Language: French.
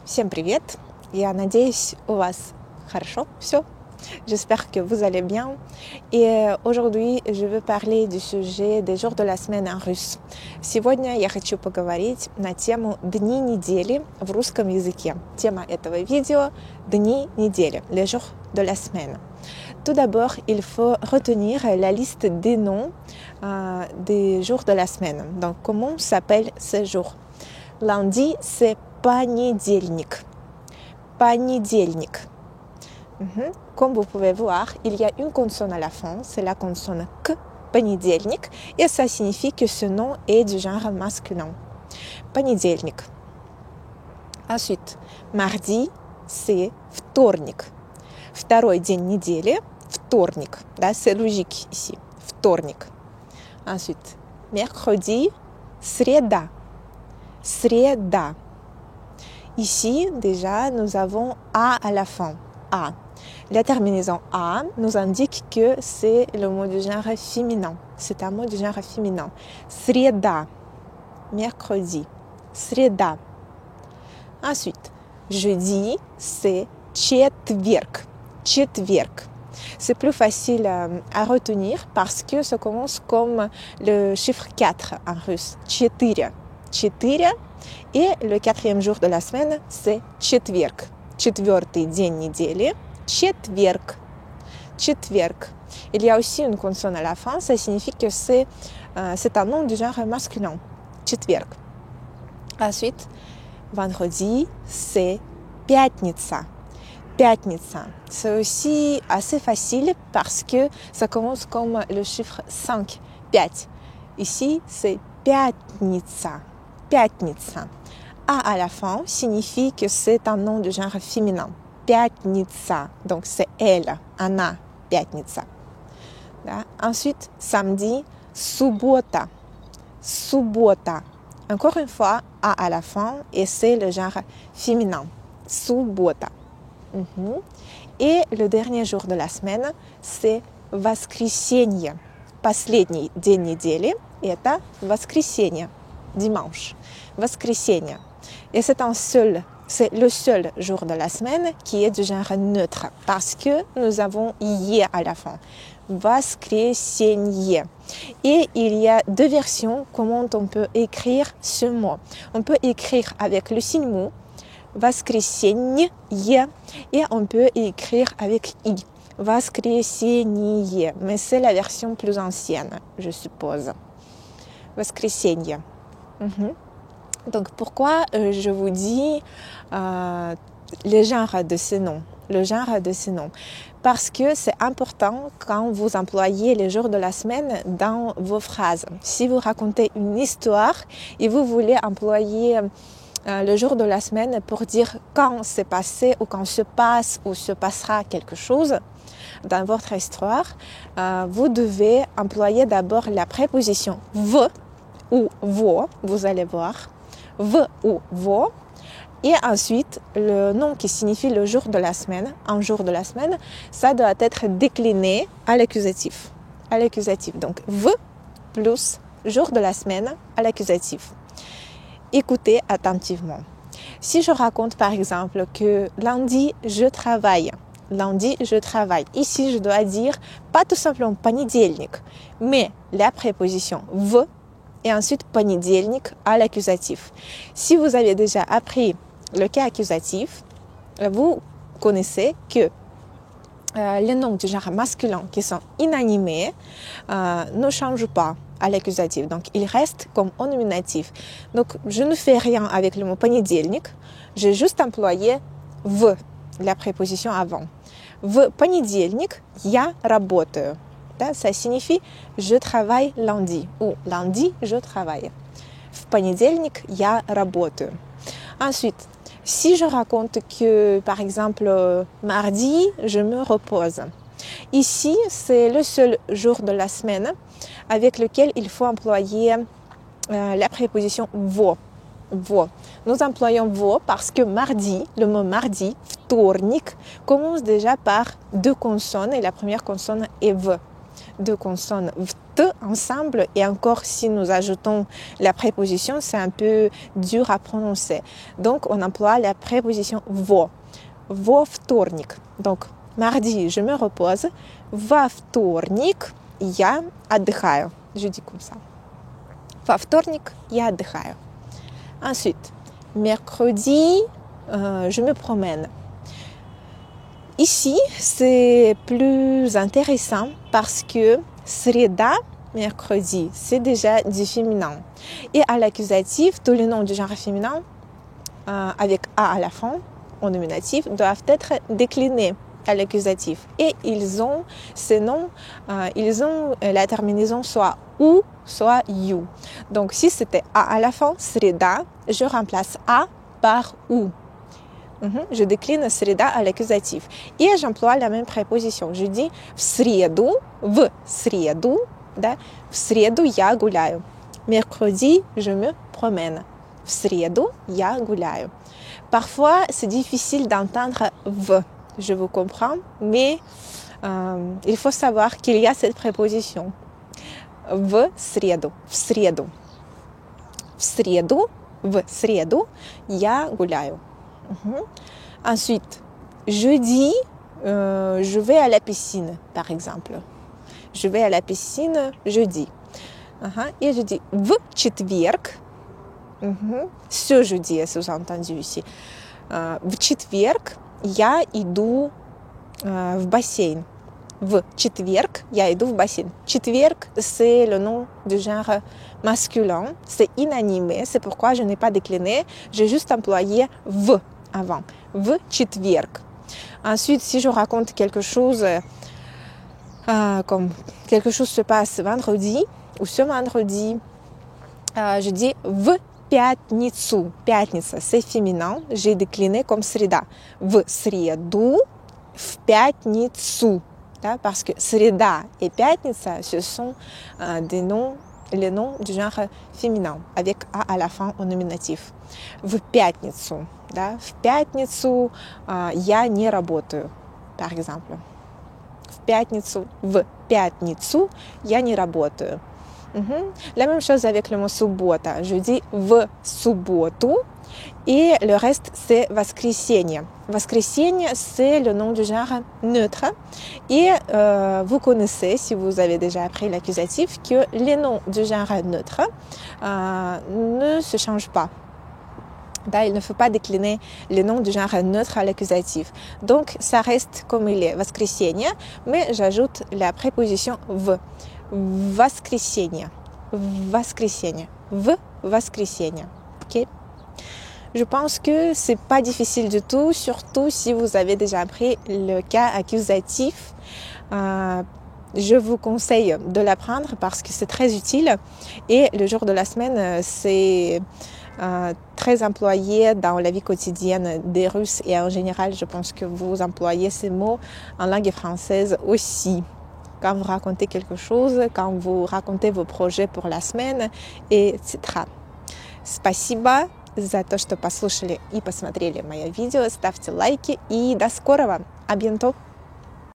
Всем привет! Я надеюсь, у вас хорошо все. J'espère que vous allez bien. Et aujourd'hui, je veux parler du sujet des jours de la semaine en russe. Сегодня я хочу поговорить на тему «Дни недели» в русском языке. Тема этого видео – «Дни недели», les jours de la semaine. Tout d'abord, il faut retenir la liste des noms des jours de la semaine. Donc, comment s'appellent ces jours? Lundi, c'est понедельник. Понедельник. Comme vous pouvez voir, il y a une consonne à la fin, c'est la consonne K, понедельник, et ça signifie que ce nom est du genre masculin. Понедельник. Ensuite, mardi, c'est вторник. Второй день недели, вторник. Да, c'est logique ici, вторник. Ensuite, mercredi, среда. Среда. Ici, déjà, nous avons A à la fin. A. La terminaison A nous indique que c'est le mot du genre féminin. C'est un mot du genre féminin. Среда. Mercredi. Среда. Ensuite, jeudi, c'est четверг. Четверг. C'est plus facile à retenir parce que ça commence comme le chiffre 4 en russe. Четыре. Четыре. Et le quatrième jour de la semaine, c'est четверг. Четвертый день недели. Четверг. Четверг. Il y a aussi une consonne à la fin, ça signifie que c'est un nom du genre masculin. Четверг. Ensuite, vendredi, c'est пятница. Пятница. C'est aussi assez facile parce que ça commence comme le chiffre 5. 5. Ici, c'est пятница. Пятница. A à la fin signifie que c'est un nom de genre féminin. Пятница. Donc c'est elle, Anna, пятница. Ensuite, samedi, суббота. Суббота. Encore une fois, A à la fin et c'est le genre féminin. Суббота. Et le dernier jour de la semaine, c'est воскресенье. Последний день недели – это воскресенье. Dimanche, воскресенье. Et c'est le seul jour de la semaine qui est du genre neutre parce que nous avons «е» à la fin. Воскресенье. Et il y a deux versions comment on peut écrire ce mot. On peut écrire avec le signe mou, воскресенье, et on peut écrire avec «i», воскресенье. Mais c'est la version plus ancienne, je suppose. Воскресенье. Donc, pourquoi je vous dis le genre de ces noms? Le genre de ces noms. Parce que c'est important quand vous employez les jours de la semaine dans vos phrases. Si vous racontez une histoire et vous voulez employer le jour de la semaine pour dire quand c'est passé ou quand se passe ou se passera quelque chose dans votre histoire, vous devez employer d'abord la préposition « v » ou vo, vous allez voir, v ou vo, et ensuite le nom qui signifie le jour de la semaine, un jour de la semaine, ça doit être décliné à l'accusatif. À l'accusatif. Donc v plus jour de la semaine à l'accusatif. Écoutez attentivement. Si je raconte par exemple que lundi je travaille, ici je dois dire pas tout simplement понедельник, mais la préposition v et ensuite понедельник à l'accusatif. Si vous avez déjà appris le cas accusatif, vous connaissez que les noms du genre masculin qui sont inanimés ne changent pas à l'accusatif. Donc, ils restent comme au nominatif. Donc, je ne fais rien avec le mot понедельник, j'ai juste employé в, la préposition avant. В понедельник я работаю. Ça signifie « je travaille lundi » ou « lundi, je travaille ». В понедельник я работаю. Ensuite, si je raconte que, par exemple, mardi, je me repose. Ici, c'est le seul jour de la semaine avec lequel il faut employer la préposition « во ». Nous employons « во » parce que mardi, le mot mardi, вторник, commence déjà par deux consonnes et la première consonne est « v ». Deux consonnes «t» ensemble, et encore si nous ajoutons la préposition, c'est un peu dur à prononcer. Donc, on emploie la préposition «во». «Во вторник». Donc, mardi, je me repose. «Во вторник я отдыхаю». Je dis comme ça. «Во вторник я отдыхаю». Ensuite, mercredi, je me promène. Ici, c'est plus intéressant parce que sreda, mercredi, c'est déjà du féminin. Et à l'accusatif, tous les noms du genre féminin, avec A à la fin, au nominatif, doivent être déclinés à l'accusatif. Et ils ont ces noms, ils ont la terminaison soit ou, soit you. Donc, si c'était A à la fin, sreda, je remplace A par ou. Je décline sreda à l'accusatif. Et j'emploie la même préposition. Je dis в среду, да, в среду я гуляю. Mercredi, je me promène. В среду я гуляю. Parfois, c'est difficile d'entendre v. Je vous comprends, mais il faut savoir qu'il y a cette préposition. В среду, в среду. В среду, в среду я гуляю. Ensuite, jeudi, je vais à la piscine, par exemple. Je vais à la piscine jeudi. Et je dis в четверг. Ce jeudi, sous-entendu ici. В четверг я иду в бассейн. В четверг я иду в бассейн. Четверг, c'est le nom du genre masculin. C'est inanimé, c'est pourquoi je n'ai pas décliné. J'ai juste employé v avant. В четверг. Ensuite, si je raconte quelque chose, comme quelque chose se passe vendredi ou ce vendredi, je dis в пятницу. Пятница, c'est féminin. J'ai décliné comme среда. В среду, в пятницу. Parce que среда et пятница, ce sont les noms du genre féminin, avec A à la fin au nominatif. В пятницу. В пятницу я не работаю, par exemple. В пятницу я не работаю. La même chose avec le mot суббота. Je dis в субботу, et le reste c'est воскресенье. Воскресенье, c'est le nom du genre neutre. Et vous connaissez, si vous avez déjà appris l'accusatif, que les noms du genre neutre ne se changent pas. Il ne faut pas décliner les noms du genre neutre à l'accusatif. Donc, ça reste comme il est, воскресенье, mais j'ajoute la préposition в. Воскресенье. Воскресенье. В воскресенье. Ok? Je pense que c'est pas difficile du tout, surtout si vous avez déjà appris le cas accusatif. Je vous conseille de l'apprendre parce que c'est très utile et le jour de la semaine, c'est très employé dans la vie quotidienne des Russes et en général, je pense que vous employez ces mots en langue française aussi. Quand vous racontez quelque chose, quand vous racontez vos projets pour la semaine, etc. Спасибо за то, что послушали и посмотрели мое видео. Ставьте лайки и до скорого. À bientôt.